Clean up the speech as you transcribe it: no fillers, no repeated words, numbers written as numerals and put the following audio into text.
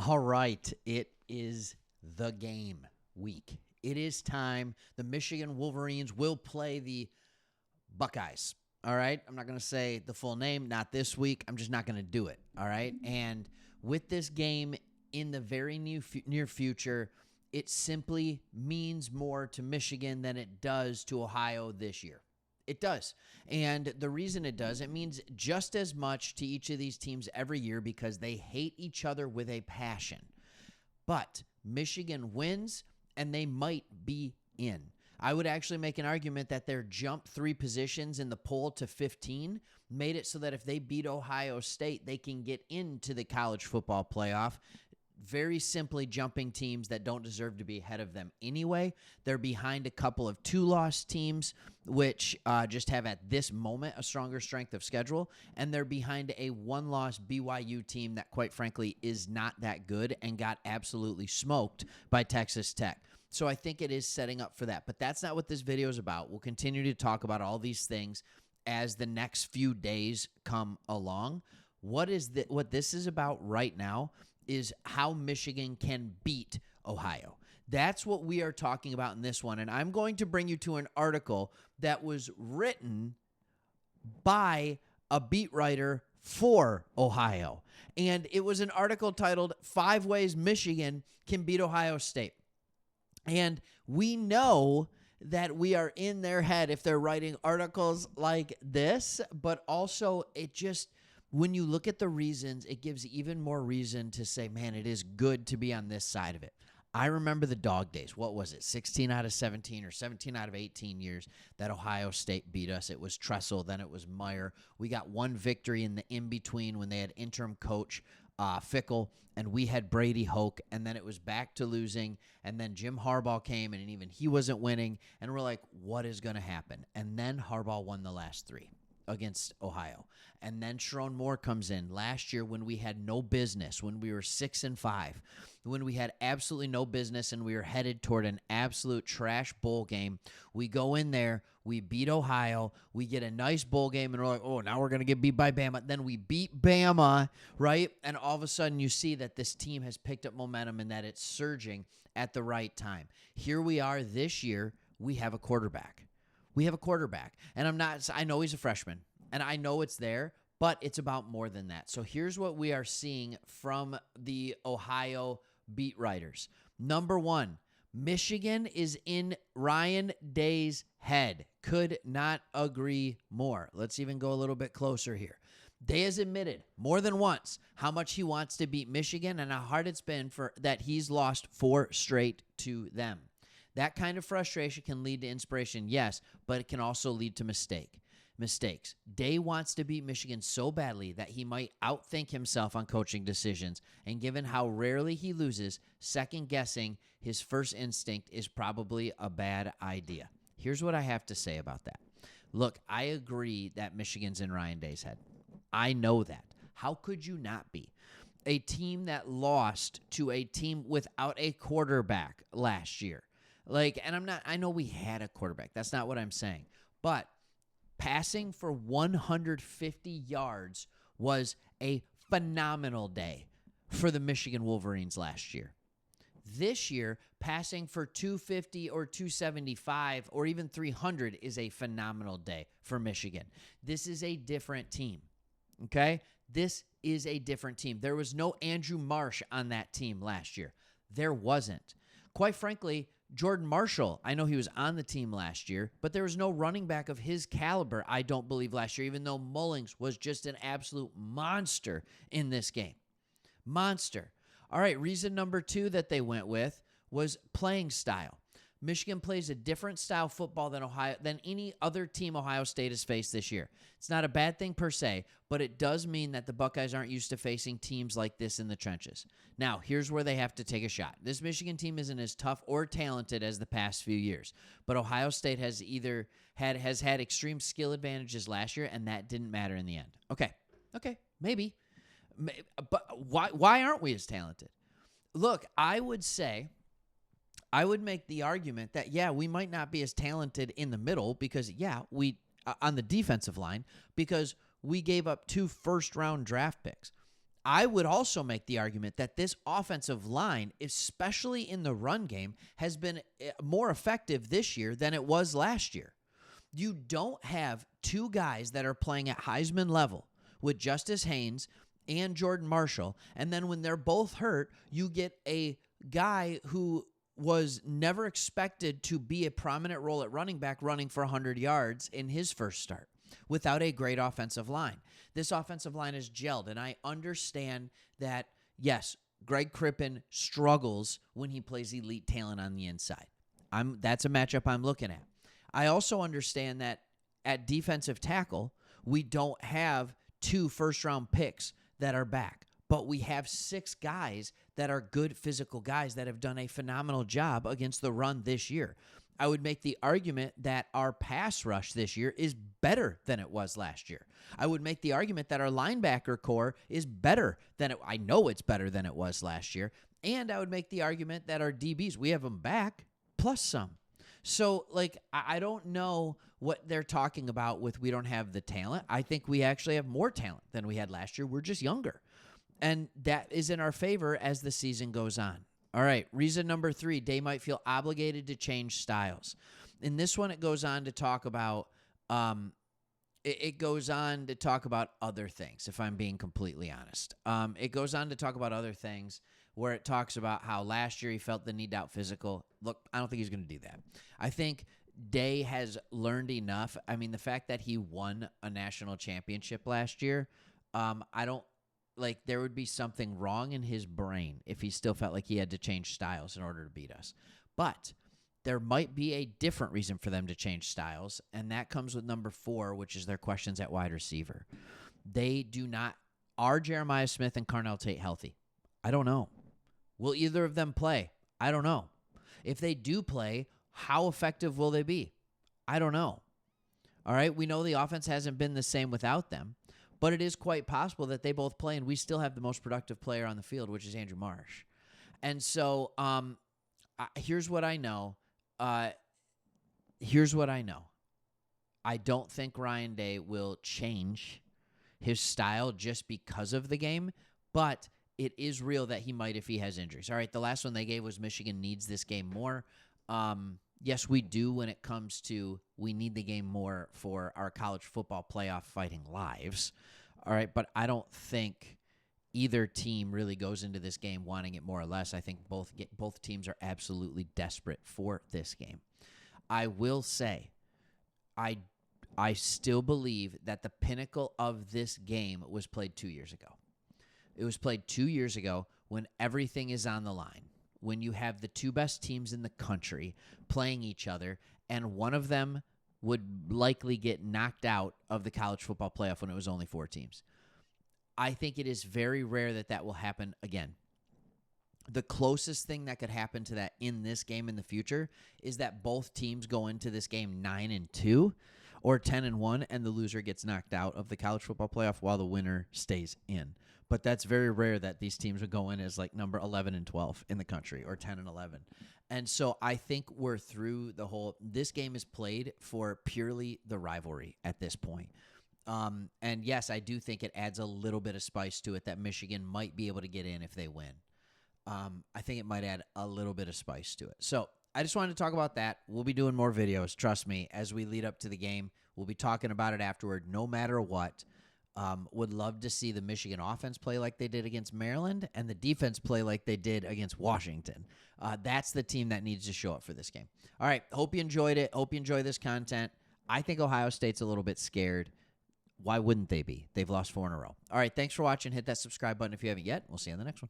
All right, it is the game week. It is time. The Michigan Wolverines will play the Buckeyes. All right, I'm not going to say the full name, not this week. I'm just not going to do it. All right, and with this game in the very near future, it simply means more to Michigan than it does to Ohio this year. It does. And the reason it does, it means just as much to each of these teams every year because they hate each other with a passion. But Michigan wins, and they might be in. I would actually make an argument that their jump 3 positions in the poll to 15 made it so that if they beat Ohio State, they can get into the college football playoff. Very simply jumping teams that don't deserve to be ahead of them anyway. They're behind a couple of 2-loss teams, which just have at this moment a stronger strength of schedule. And they're behind a 1-loss BYU team that, quite frankly, is not that good and got absolutely smoked by Texas Tech. So I think it is setting up for that. But that's not what this video is about. We'll continue to talk about all these things as the next few days come along. What this is about right now is how Michigan can beat Ohio. That's what we are talking about in this one. And I'm going to bring you to an article that was written by a beat writer for Ohio. And it was an article titled 5 Ways Michigan Can Beat Ohio State. And we know that we are in their head if they're writing articles like this, but also when you look at the reasons, it gives even more reason to say, man, it is good to be on this side of it. I remember the dog days. What was it? 16 out of 17 or 17 out of 18 years that Ohio State beat us. It was Tressel, then it was Meyer. We got one victory in the in-between when they had interim coach Fickle, and we had Brady Hoke, and then it was back to losing, and then Jim Harbaugh came, and even he wasn't winning, and we're like, what is going to happen? And then Harbaugh won the last 3 against Ohio. And then Sharon Moore comes in last year when we had no business, when we were 6-5, when we had absolutely no business and we were headed toward an absolute trash bowl game. We go in there, we beat Ohio, we get a nice bowl game, and we're like, oh, now we're going to get beat by Bama. Then we beat Bama, right? And all of a sudden you see that this team has picked up momentum and that it's surging at the right time. Here we are this year, we have a quarterback. And I know he's a freshman, and I know it's there, but it's about more than that. So here's what we are seeing from the Ohio beat writers. Number 1, Michigan is in Ryan Day's head. Could not agree more. Let's even go a little bit closer here. Day has admitted more than once how much he wants to beat Michigan and how hard it's been for that he's lost 4 straight to them. That kind of frustration can lead to inspiration, yes, but it can also lead to mistakes. Day wants to beat Michigan so badly that he might outthink himself on coaching decisions, and given how rarely he loses, second-guessing his first instinct is probably a bad idea. Here's what I have to say about that. Look, I agree that Michigan's in Ryan Day's head. I know that. How could you not be? A team that lost to a team without a quarterback last year. I know we had a quarterback. That's not what I'm saying. But passing for 150 yards was a phenomenal day for the Michigan Wolverines last year. This year, passing for 250 or 275 or even 300 is a phenomenal day for Michigan. This is a different team, okay? This is a different team. There was no Andrew Marsh on that team last year. There wasn't. Quite frankly, Jordan Marshall, I know he was on the team last year, but there was no running back of his caliber, I don't believe, last year, even though Mullings was just an absolute monster in this game. Monster. All right, reason number 2 that they went with was playing style. Michigan plays a different style football than any other team Ohio State has faced this year. It's not a bad thing per se, but it does mean that the Buckeyes aren't used to facing teams like this in the trenches. Now, here's where they have to take a shot. This Michigan team isn't as tough or talented as the past few years, but Ohio State has had extreme skill advantages last year, and that didn't matter in the end. Okay, maybe. But why aren't we as talented? Look, I would make the argument that, yeah, we might not be as talented in the middle because, we on the defensive line because we gave up 2 first-round draft picks. I would also make the argument that this offensive line, especially in the run game, has been more effective this year than it was last year. You don't have two guys that are playing at Heisman level with Justice Haynes and Jordan Marshall, and then when they're both hurt, you get a guy who was never expected to be a prominent role at running back running for 100 yards in his first start without a great offensive line. This offensive line is gelled, and I understand that, yes, Greg Crippen struggles when he plays elite talent on the inside. That's a matchup I'm looking at. I also understand that at defensive tackle, we don't have 2 first-round picks that are back, but we have 6 guys that are good physical guys that have done a phenomenal job against the run this year. I would make the argument that our pass rush this year is better than it was last year. I would make the argument that our linebacker core is better than I know it's better than it was last year. And I would make the argument that our DBs, we have them back plus some. So, I don't know what they're talking about with we don't have the talent. I think we actually have more talent than we had last year. We're just younger. And that is in our favor as the season goes on. All right, reason number 3, they might feel obligated to change styles. In this one, it goes on to talk about other things, if I'm being completely honest. It goes on to talk about other things where it talks about how last year he felt the need to out physical. Look, I don't think he's going to do that. I think Day has learned enough. I mean, the fact that he won a national championship last year, there would be something wrong in his brain if he still felt like he had to change styles in order to beat us. But there might be a different reason for them to change styles, and that comes with number 4, which is their questions at wide receiver. Are Jeremiah Smith and Carnell Tate healthy? I don't know. Will either of them play? I don't know. If they do play, how effective will they be? I don't know. All right, we know the offense hasn't been the same without them. But it is quite possible that they both play, and we still have the most productive player on the field, which is Andrew Marsh. And so here's what I know. I don't think Ryan Day will change his style just because of the game, but it is real that he might if he has injuries. All right, the last one they gave was Michigan needs this game more. Yes, we do when it comes to we need the game more for our college football playoff fighting lives. All right, but I don't think either team really goes into this game wanting it more or less. I think both teams are absolutely desperate for this game. I will say I still believe that the pinnacle of this game was played 2 years ago. It was played 2 years ago when everything is on the line, when you have the 2 best teams in the country playing each other, and one of them would likely get knocked out of the college football playoff when it was only 4 teams. I think it is very rare that will happen again. The closest thing that could happen to that in this game in the future is that both teams go into this game 9-2 or 10-1, and the loser gets knocked out of the college football playoff while the winner stays in. But that's very rare that these teams would go in as number 11 and 12 in the country or 10 and 11. And so I think we're through this game is played for purely the rivalry at this point. And yes, I do think it adds a little bit of spice to it that Michigan might be able to get in if they win. I think it might add a little bit of spice to it. So I just wanted to talk about that. We'll be doing more videos, trust me, as we lead up to the game. We'll be talking about it afterward no matter what. Would love to see the Michigan offense play like they did against Maryland and the defense play like they did against Washington. That's the team that needs to show up for this game. All right, hope you enjoyed it. Hope you enjoy this content. I think Ohio State's a little bit scared. Why wouldn't they be? They've lost 4 in a row. All right, thanks for watching. Hit that subscribe button if you haven't yet. We'll see you on the next one.